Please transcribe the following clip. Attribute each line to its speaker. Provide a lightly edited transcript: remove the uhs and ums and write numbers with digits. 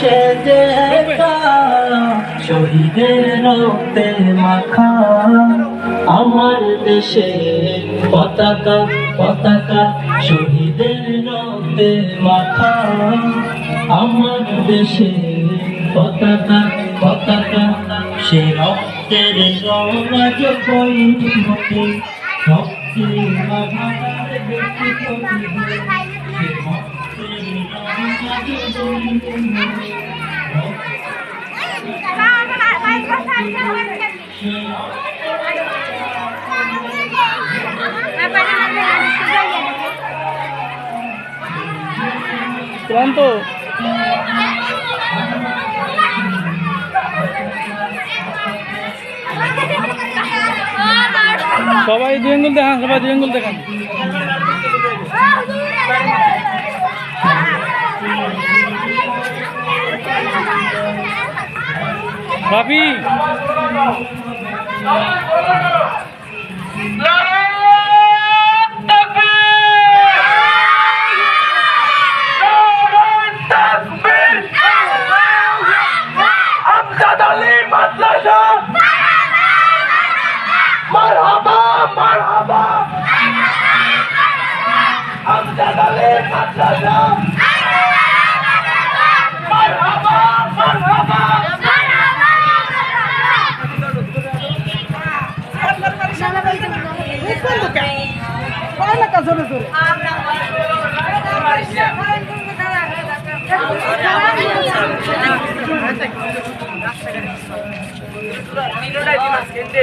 Speaker 1: দেশে যে শহীদের রক্তে মাখা আমার দেশে পতাকা পতাকা শহীদের রক্তে মাখা আমার দেশে পতাকা পতাকা সে রক্তের রঙাজ বইতে শক্তি মহার ব্যক্তিগত সে রক্তের রঙাজ
Speaker 2: ক্লান্ত সবাই দুই আঙ্গুল দেখান, সবাই দুই আঙ্গুল দেখান। ভাবি
Speaker 1: মারহাবা মারহাবা আমজাদ আলী মাদ্রাসা মারহাবা মারহাবা
Speaker 3: রাস্তাঘাটে